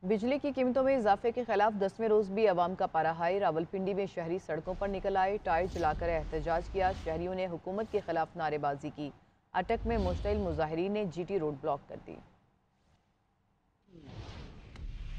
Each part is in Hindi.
बिजली की कीमतों में इजाफे के खिलाफ 10वें रोज भी अवाम का पारा हाई। रावलपिंडी में शहरी सड़कों पर निकल आए, टायर जलाकर एहतजाज किया। शहरियों ने हुकूमत के खिलाफ नारेबाजी की। अटक में मुश्तइल मुजाहिरीन ने जीटी रोड ब्लॉक कर दी।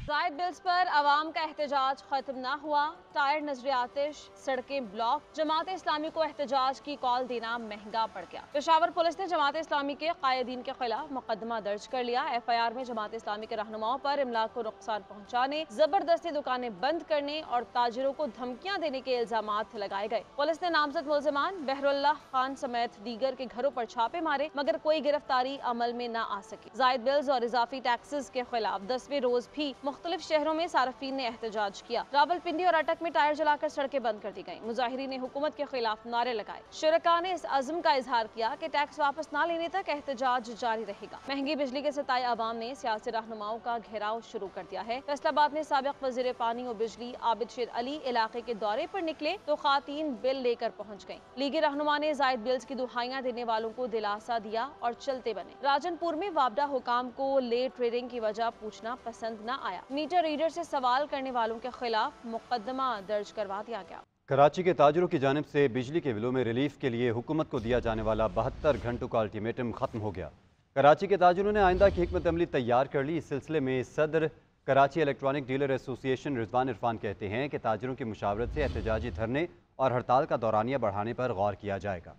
जायद बिल्स पर अवाम का एहतजाज खत्म ना हुआ। टायर नजर आतिश, सड़कें ब्लॉक। जमात इस्लामी को एहतजाज की कॉल देना महंगा पड़ गया। पेशावर पुलिस ने जमात इस्लामी के कायदीन के खिलाफ मुकदमा दर्ज कर लिया। FIR में जमात इस्लामी के रहनुमाओं पर इमलाक को नुकसान पहुंचाने, जबरदस्ती दुकानें बंद करने और ताजिरों को धमकियां देने के इल्जामात लगाए गए। पुलिस ने नामजद मुल्जिमान बहरुल्लाह खान समेत दीगर के घरों पर छापे मारे, मगर कोई गिरफ्तारी अमल में न आ सकी। जायद बिल्स और इजाफी टैक्सेस के खिलाफ 10वें रोज भी मुख्तलिफ शहरों में सार्फिन ने एहतजाज किया। रावलपिंडी और अटक में टायर जलाकर सड़कें बंद कर दी गईं। मुजाहिरीन ने हुकूमत के खिलाफ नारे लगाए। शुरका ने इस अज़्म का इजहार किया कि टैक्स वापस न लेने तक एहतजाज जारी रहेगा। महंगी बिजली के सताए अवाम ने सियासी रहनुमाओं का घेराव शुरू कर दिया है। फैसलाबाद में साबिक वज़ीर पानी और बिजली आबिद शेर अली इलाके के दौरे पर निकले तो खातीन बिल लेकर पहुंच गईं। लीगी रहनुमा ने जायद बिल्स की दुहाइयां देने वालों को दिलासा दिया और चलते बने। राजनपुर में वापडा हुकाम को लेट ट्रेडिंग की वजह पूछना पसंद न आया। मीटर रीडर से सवाल करने वालों के खिलाफ मुकदमा दर्ज करवा दिया गया। कराची के ताजरों की जानिब से बिजली के बिलों में रिलीफ के लिए हुकूमत को दिया जाने वाला 72 घंटों का अल्टीमेटम खत्म हो गया। कराची के ताजरों ने आइंदा की हिकमत अमली तैयार कर ली। इस सिलसिले में सदर Karachi electronic dealer association Rizwan Irfan कहते हैं कि ताजरों की मुशावरत से एहतजाजी धरने और हड़ताल का दौरानिया बढ़ाने पर गौर किया जाएगा।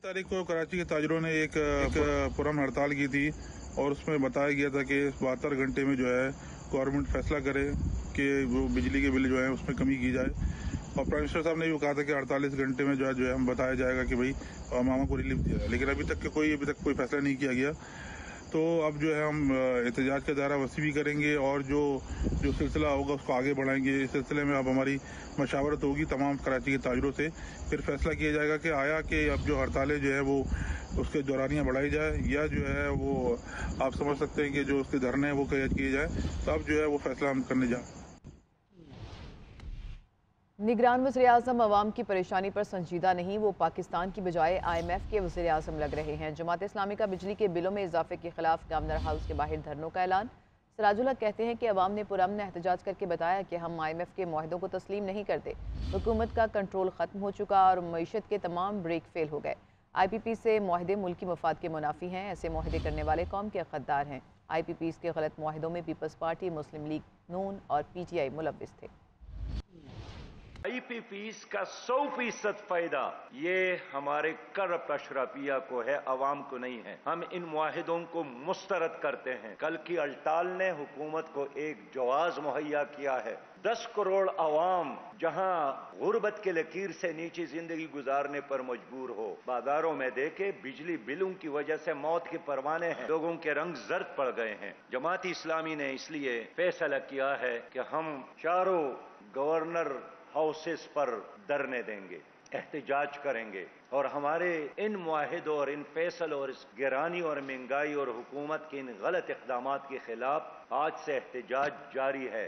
तारीख को कराची के ताजरों ने एक पुरअमन हड़ताल की थी और उसमें बताया गया था कि 72 घंटे में जो है गवर्नमेंट फैसला करे कि वो बिजली के बिल जो है उसमें कमी की जाए। और प्राइम मिनिस्टर साहब ने भी कहा था कि 48 घंटे में जो है हम बताया जाएगा कि भाई मामा को रिलीफ दिया जाए, लेकिन अभी तक कोई फैसला नहीं किया गया। तो अब जो है हम एहतजाज का दायरा वसी भी करेंगे और जो सिलसिला होगा उसको आगे बढ़ाएंगे। इस सिलसिले में अब हमारी मशावरत होगी तमाम कराची के ताजरों से, फिर फैसला किया जाएगा कि आया कि अब जो हड़तालें जो है वो उसके दौरानियाँ बढ़ाई जाए या जो है वो आप समझ सकते हैं कि जो उसके धरने हैं वो किए जाए। तो अब जो है वो फैसला हम करने जाए। निगरान वज़ीर-ए-आज़म अवाम की परेशानी पर संजीदा नहीं, वो पाकिस्तान की बजाय IMF के वज़ीर-ए-आज़म लग रहे हैं। जमात इस्लामी का बिजली के बिलों में इजाफे के खिलाफ गवर्नर हाउस के बाहर धरनों का ऐलान। सिराजुल हक कहते हैं कि अवाम ने पुरअमन एहतजाज करके बताया कि हम IMF के मुआहदों को तस्लीम नहीं करते। हुकूमत का कंट्रोल ख़त्म हो चुका और मईशत के तमाम ब्रेक फेल हो गए। IPP से मुआहदे मुल्की मफाद के मुनाफी हैं। ऐसे मुआहदे करने वाले कौम के गद्दार हैं। IPP के गलत मुआहदों में पीपल्स पार्टी, मुस्लिम लीग नून और PTI मुलव्विस थे। IPPs का 100% फायदा ये हमारे करप्ट अशराफिया को है, अवाम को नहीं है। हम इन मुआहिदों को मुस्तरद करते हैं। कल की हड़ताल ने हुकूमत को एक जवाज मुहैया किया है। 10 करोड़ अवाम जहां गुर्बत के लकीर से नीचे जिंदगी गुजारने पर मजबूर हो, बाजारों में देखे बिजली बिलों की वजह से मौत के परवाने हैं, लोगों के रंग जर्द पड़ गए हैं। जमात इस्लामी ने इसलिए फैसला किया है कि हम चारों गवर्नर हाउसेस पर धरने देंगे, एहतजाज करेंगे और हमारे इन मुआहिदों और इन फैसलों और इस गिरानी और महंगाई और हुकूमत के इन गलत इक़दामात के खिलाफ आज से एहतजाज जारी है।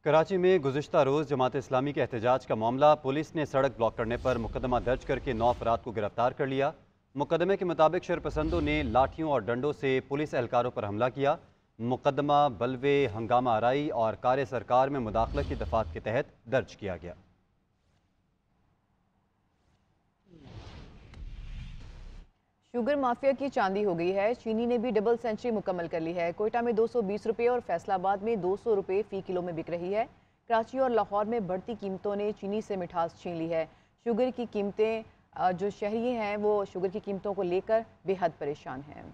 कराची में गुज़िश्ता रोज़ जमात इस्लामी के एहतजाज का मामला, पुलिस ने सड़क ब्लॉक करने पर मुकदमा दर्ज करके 9 अफराद को गिरफ्तार कर लिया। मुकदमे के मुताबिक शरपसंदों ने लाठियों और डंडों से पुलिस एहलकारों पर हमला किया। मुकदमा बलवे, हंगामा आराई और कार्य सरकार में मुदाखलत की दफात के तहत दर्ज किया गया। शुगर माफिया की चांदी हो गई है। चीनी ने भी डबल सेंचुरी मुकम्मल कर ली है। कोयटा में 220 रुपये और फैसलाबाद में 200 रुपये फ़ी किलो में बिक रही है। कराची और लाहौर में बढ़ती कीमतों ने चीनी से मिठास छीन ली है। शुगर की कीमतें, जो शहरी हैं वो शुगर की कीमतों को लेकर बेहद परेशान हैं।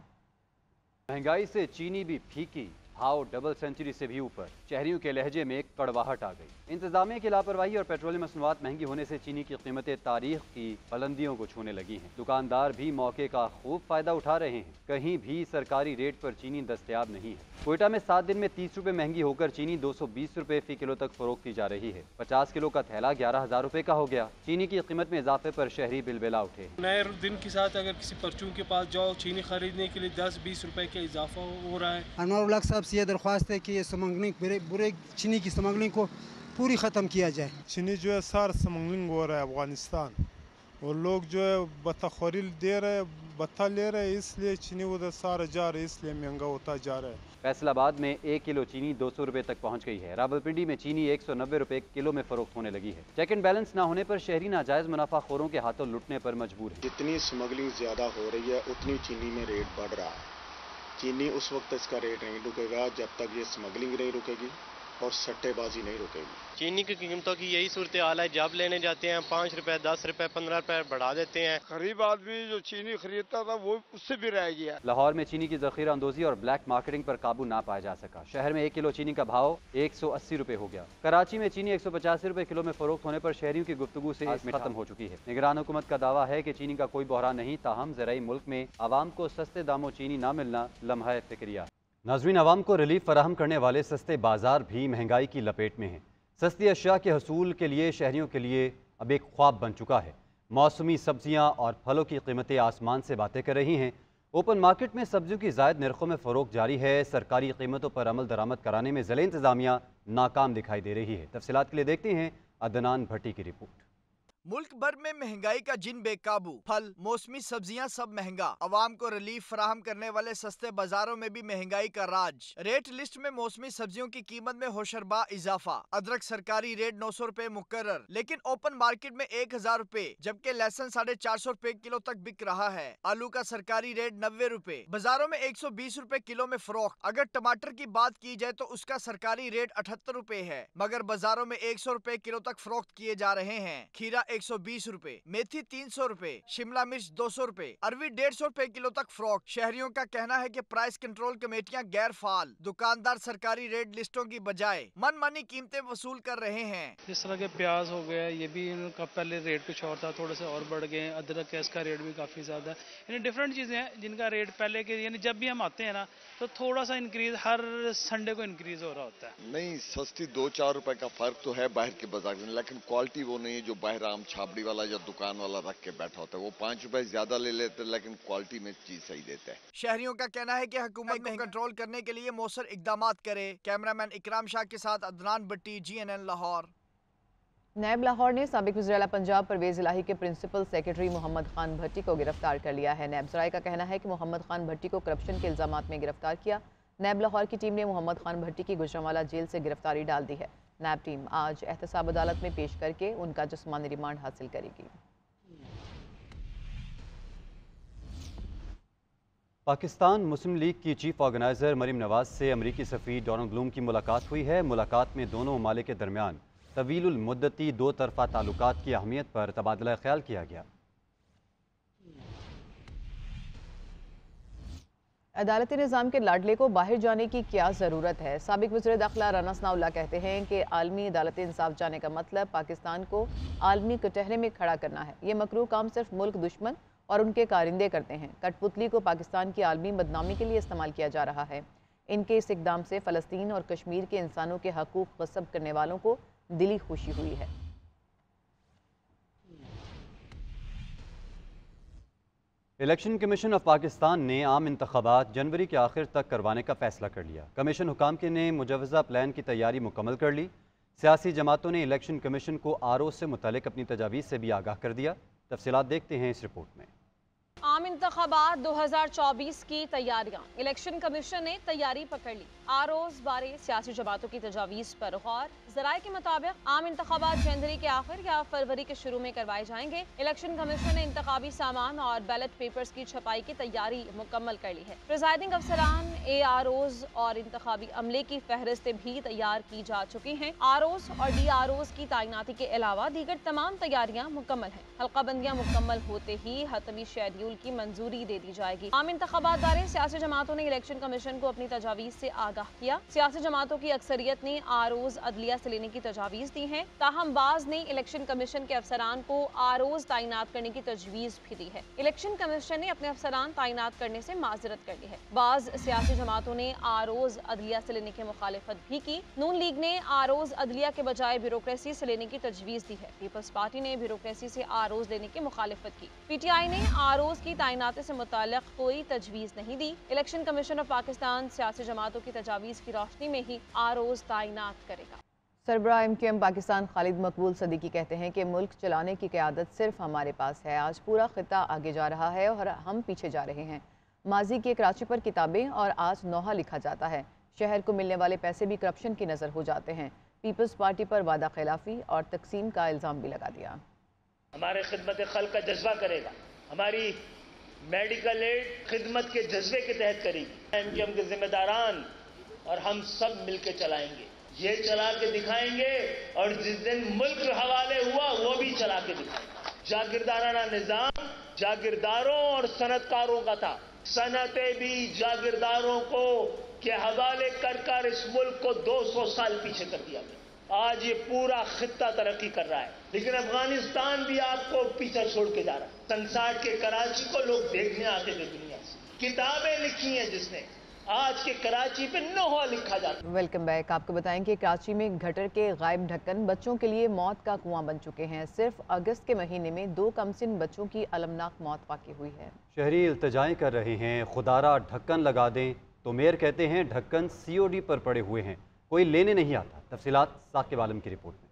महंगाई से चीनी भी फीकी, भाव डबल सेंचुरी से भी ऊपर। शहरियों के लहजे में कड़वाहट आ गई। इंतजामिया की लापरवाही और पेट्रोलियम मसनूआत महंगी होने से चीनी की कीमतें तारीख की बुलंदियों को छूने लगी हैं। दुकानदार भी मौके का खूब फायदा उठा रहे हैं। कहीं भी सरकारी रेट पर चीनी दस्तयाब नहीं है। कोयटा में 7 दिन में 30 रुपये महंगी होकर चीनी 220 रुपये फ़ी किलो तक फरोख्त की जा रही है। 50 किलो का थैला 11,000 रुपये का हो गया। चीनी की कीमत में इजाफे पर शहरी बिलबिला उठे। नए दिन के साथ अगर किसी परचून के पास जाओ, चीनी खरीदने के लिए 10-20 रुपए का इजाफा हो रहा है। अनवर साहब से ये दरख्वास्त है कि ये स्मगलिंग, बुरे चीनी की स्मगलिंग को पूरी ख़त्म किया जाए। चीनी जो है सारा स्मगलिंग हो रहा है अफगानिस्तान, और लोग जो है बत्ताखोरी दे रहे, बत्ता ले रहे, इसलिए चीनी उधर सारा जा रहा है, इसलिए महंगा होता जा रहा है। फैसलाबाद में 1 किलो चीनी 200 रुपए तक पहुंच गई है। रावलपिंडी में चीनी 190 रुपए किलो में फरोख्त होने लगी है। चेक एंड बैलेंस न होने पर शहरी नाजायज मुनाफाखोरों के हाथों लुटने पर मजबूर है। जितनी स्मगलिंग ज्यादा हो रही है उतनी चीनी में रेट बढ़ रहा है। चीनी उस वक्त इसका रेट नहीं रुकेगा जब तक ये स्मगलिंग नहीं रुकेगी और सट्टेबाजी नहीं रुकेगी। चीनी की कीमतों की यही सूरत हाल है। जब लेने जाते हैं 5 रुपए 10 रुपए 15 रुपए बढ़ा देते हैं। गरीब आदमी जो चीनी खरीदता था वो उससे भी रह गया। लाहौर में चीनी की जखीरा अंदोजी और ब्लैक मार्केटिंग पर काबू ना पाया जा सका। शहर में 1 किलो चीनी का भाव 180 रुपए हो गया। कराची में चीनी 185 रुपए किलो में फरोख्त होने पर शहरियों की गुफ्तगू से खत्म हो चुकी है। निगरान हुकूमत का दावा है कि चीनी का कोई बहरान नहीं, ताहम ज़राई मुल्क में आवाम को सस्ते दामों चीनी ना मिलना लम्हा फिक्रिया। नाज़रीन, आवाम को रिलीफ फराहम करने वाले सस्ते बाजार भी महंगाई की लपेट में हैं। सस्ती अशिया के हसूल के लिए शहरियों के लिए अब एक ख्वाब बन चुका है। मौसमी सब्जियां और फलों की कीमतें आसमान से बातें कर रही हैं। ओपन मार्केट में सब्जियों की ज़ायद नरखों में फ़रोख्त जारी है। सरकारी कीमतों पर अमल दरामद कराने में ज़िले इंतज़ामिया नाकाम दिखाई दे रही है। तफसीलात के लिए देखते हैं अदनान भट्टी की रिपोर्ट। मुल्क भर में महंगाई का जिन बेकाबू, फल मौसमी सब्जियां सब महंगा। अवाम को रिलीफ फराहम करने वाले सस्ते बाजारों में भी महंगाई का राज। रेट लिस्ट में मौसमी सब्जियों की कीमत में होशरबा इजाफा। अदरक सरकारी रेट 900 रुपए मुकर्रर, लेकिन ओपन मार्केट में 1000 रुपए, जबकि लहसुन 450 रुपए किलो तक बिक रहा है। आलू का सरकारी रेट 90 रुपए, बाजारों में 120 रुपए किलो में फरोख्त। अगर टमाटर की बात की जाए तो उसका सरकारी रेट 78 रुपए है, मगर बाजारों में 100 रुपए किलो तक फरोख्त किए जा रहे हैं। खीरा 120 रुपए, मेथी 300 रुपए, शिमला मिर्च 200 रुपए, अरवी 150 रुपए किलो तक फरोख्त। शहरियों का कहना है कि प्राइस कंट्रोल कमेटियां गैर फाल, दुकानदार सरकारी रेट लिस्टों की बजाय मनमानी कीमतें वसूल कर रहे हैं। जिस तरह के प्याज हो गया, ये भी इनका पहले रेट कुछ और था, थोड़े से और बढ़ गए। अदरक है, इसका रेट भी काफी ज्यादा है। यानी डिफरेंट चीजें हैं जिनका रेट पहले के, यानी जब भी हम आते हैं ना तो थोड़ा सा इंक्रीज हर संडे को इंक्रीज हो रहा होता है। नहीं, सस्ती 2-4 रुपए का फर्क तो है बाहर के बाजार में, लेकिन क्वालिटी वो नहीं है जो बाहर आम छाबड़ी वाला या दुकान वाला रख के बैठा होता है। वो 5 रुपए ज्यादा ले लेते हैं लेकिन क्वालिटी में चीज सही देता है। शहरियों का कहना है कि हुकूमत को कंट्रोल करने के लिए मौसर इकदाम करे। कैमरामैन इकराम शाह के साथ अदनान भट्टी, GNN लाहौर। नैब लाहौर ने साबिक वज़ीर-ए-आला पंजाब परवेज़ इलाही के प्रिंसिपल सेक्रेटरी मोहम्मद खान भट्टी को गिरफ्तार कर लिया है। नैब ज़राए का कहना है कि मोहम्मद खान भट्टी को करप्शन के इल्ज़ामात में गिरफ्तार किया। नैब लाहौर की टीम ने मोहम्मद खान भट्टी की गुजरांवाला जेल से गिरफ्तारी डाल दी है। नैब टीम आज एहतसाब अदालत में पेश करके उनका जिस्मानी रिमांड हासिल करेगी। पाकिस्तान मुस्लिम लीग की चीफ ऑर्गेनाइज़र मरीम नवाज से अमरीकी सफ़ीर डोनाल्ड ब्लूम की मुलाकात हुई है। मुलाकात में दोनों ममालिक के दरमियान तवीलुल मुद्दती 2 तरफ़ा ताल्लुकात की अहमियत पर तबादला ख्याल किया गया। अदालती निज़ाम के लाडले को बाहर जाने की क्या ज़रूरत है? साबिक वज़ीर दाखिला राना सनाउल्लाह कहते हैं कि आलमी अदालती इंसाफ जाने का मतलब पाकिस्तान को आलमी कटहरे में खड़ा करना है। ये मकरूह काम सिर्फ मुल्क दुश्मन और उनके कारिंदे करते हैं। कठपुतली को पाकिस्तान की आलमी बदनामी के लिए इस्तेमाल किया जा रहा है। इनके इस इकदाम से फ़लस्तीन और कश्मीर के इंसानों के हकूक़ गस्ब करने वालों को दिली खुशी हुई है। इलेक्शन कमीशन ऑफ पाकिस्तान ने आम इंतखाबात जनवरी के आखिर तक करवाने का फैसला कर लिया। कमीशन हुकाम के ने मुजवज़ा प्लान की तैयारी मुकम्मल कर ली। सियासी जमातों ने इलेक्शन कमीशन को RO से मुतालिक अपनी तजावीज़ से भी आगाह कर दिया। तफसीलात देखते हैं इस रिपोर्ट में। आम इंतखाबात 2024 की तैयारियां, इलेक्शन कमीशन ने तैयारी पकड़ ली। ROs बारे सियासी जमातों की तजावीज़ पर गौर। ज़राए के मुताबिक आम इंतखाबात जनवरी के आखिर या फरवरी के शुरू में करवाए जाएंगे। इलेक्शन कमीशन ने इंतखाबी सामान और बैलेट पेपर्स की छपाई की तैयारी मुकम्मल कर ली है। प्रिजाइडिंग अफसरान, AROs और इंतखाबी अमले की फहरिस्तें भी तैयार की जा चुकी हैं। ROs और DROs की तैनाती के अलावा दीगर तमाम तैयारियां मुकम्मल हैं। हल्काबंदियां मुकम्मल होते ही हतमी शेड्यूल की मंजूरी दे दी जाएगी। आम इंतखाबात बारे सियासी जमातों ने इलेक्शन कमीशन को अपनी तजावीज़ से आगाह किया। सियासी जमातों की अक्सरियत ने ROs अदलिया से लेने की तजावीज़ दी है। ताहम बाज ने इलेक्शन कमीशन के अफसरान को ROs तैनात करने की तजवीज़ भी दी है। इलेक्शन कमीशन ने अपने अफसरान तैनात करने से माजरत कर ली है। बाज सियासी जमातों ने ROs अदलिया से लेने की मुखालिफत भी की। नून लीग ने ROs अदलिया के बजाय ब्यूरोक्रेसी से लेने की तजवीज़ दी है। पीपल्स पार्टी ने ब्यूरोक्रेसी से ROs लेने की मुखालिफत की। PTI ने ROs की तैनाती से मुताल्लिक़ कोई तजवीज़ नहीं दी। इलेक्शन कमीशन ऑफ पाकिस्तान सियासी जमातों की तजावीज़ की रोशनी में ही ROs तैनात करेगा। सरबराह MQM पाकिस्तान खालिद मकबूल सदीकी कहते हैं कि मुल्क चलाने की क़यादत सिर्फ हमारे पास है। आज पूरा ख़िता आगे जा रहा है और हम पीछे जा रहे हैं। माजी के कराची पर किताबें और आज नोहा लिखा जाता है। शहर को मिलने वाले पैसे भी करप्शन की नज़र हो जाते हैं। पीपल्स पार्टी पर वादा खिलाफी और तकसीम का इल्ज़ाम भी लगा दिया। हमारे खिदमत खल्क का जज्बा करेगा, हमारी मेडिकल एड खिदमत के जज्बे के तहत करेगी। एमकेएम के जिम्मेदारान और हम सब मिलकर चलाएंगे, ये चला के दिखाएंगे और जिस दिन मुल्क हवाले हुआ वो भी चला के दिखाएंगे। जागीरदाराना निजाम जागीरदारों और सनतकारों का था, सनतें भी जागीरदारों को के हवाले कर इस मुल्क को 200 साल पीछे कर दिया गया। आज ये पूरा खित्ता तरक्की कर रहा है, लेकिन अफगानिस्तान भी आपको पीछे छोड़ के जा रहा है। संसार के कराची को लोग देखने आते थे दुनिया से, किताबें लिखी हैं जिसने, आज के कराची पे नोहा लिखा जाता है। Welcome back. आपको बताएं कि कराची में गटर के गायब ढक्कन बच्चों के लिए मौत का कुआं बन चुके हैं। सिर्फ अगस्त के महीने में 2 कमसिन बच्चों की अलमनाक मौत वाक़ई हुई है। शहरी इल्तिजाएं कर रहे हैं, खुदारा ढक्कन लगा दें, तो मेयर कहते हैं ढक्कन COD पर पड़े हुए हैं, कोई लेने नहीं आता। तफसीलात साकिब आलम की रिपोर्ट में।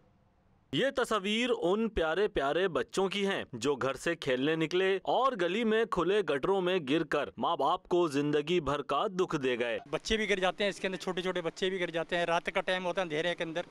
ये तस्वीर उन प्यारे प्यारे बच्चों की हैं जो घर से खेलने निकले और गली में खुले गटरों में गिरकर माँ बाप को जिंदगी भर का दुख दे गए। बच्चे भी गिर जाते हैं इसके अंदर, छोटे छोटे बच्चे भी गिर जाते हैं। रात का टाइम होता है, अंधेरे के अंदर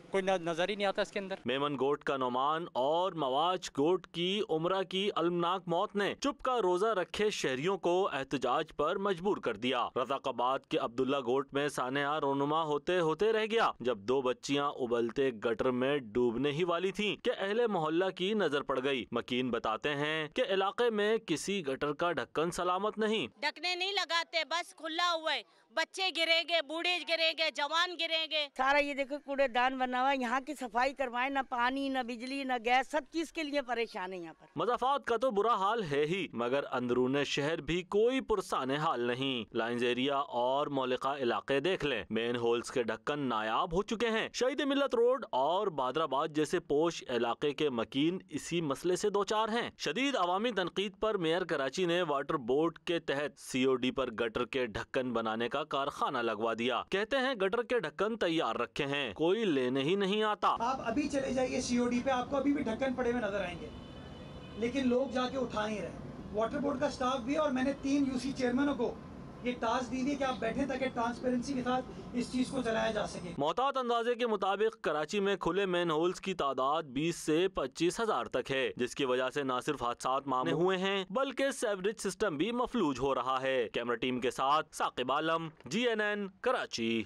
कोई नजर ही नहीं आता इसके अंदर। मेमन गोट का नौमान और मवाज गोट की उमरा की अलमनाक मौत ने चुप का रोजा रखे शहरियों को एहतजाज पर मजबूर कर दिया। रज़ाकाबाद के अब्दुल्ला गोट में सानेहा रोनुमा होते होते रह गया जब 2 बच्चियां उबलते गटर में डूबने ही वाली थीं कि अहले मोहल्ला की नजर पड़ गई। मकीन बताते हैं कि इलाके में किसी गटर का ढक्कन सलामत नहीं। ढकने नहीं लगाते, बस खुला हुआ है। बच्चे गिरेंगे, बूढ़े गिरेंगे, जवान गिरेंगे। सारा ये देखो कूड़ेदान बना हुआ है। यहाँ की सफाई करवाए, न पानी न बिजली न गैस, सब चीज के लिए परेशान है यहाँ पर। मज़ाफात का तो बुरा हाल है ही, मगर अंदरूने शहर भी कोई पुरसाने हाल नहीं। लाइंस एरिया और मौलिका इलाके देख लें, मेन होल्स के ढक्कन नायाब हो चुके हैं। शहीद मिल्लत रोड और बादराबाद जैसे पोश इलाके के मकीन इसी मसले से 2-4 हैं। शदीद अवामी तनकीद पर मेयर कराची ने वाटर बोर्ड के तहत COD पर गटर के ढक्कन बनाने का कारखाना लगवा दिया। कहते हैं गटर के ढक्कन तैयार रखे हैं, कोई लेने ही नहीं आता। आप अभी चले जाइए COD पे, आपको अभी भी ढक्कन पड़े हुए नजर आएंगे, लेकिन लोग जाके उठा नहीं रहे। वाटर बोर्ड का स्टाफ भी, और मैंने 3 UC चेयरमैनों को ये टास्क दी थी कि आप बैठे ताकि ट्रांसपेरेंसी के साथ इस चीज को चलाया जा सके। मोहतात अंदाजे के मुताबिक कराची में खुले मैन होल्स की तादाद 20 से 25 हजार तक है, जिसकी वजह से न सिर्फ हादसात मामले हुए हैं बल्कि सेवरेज सिस्टम भी मफलूज हो रहा है। कैमरा टीम के साथ साकिब आलम, GNN कराची।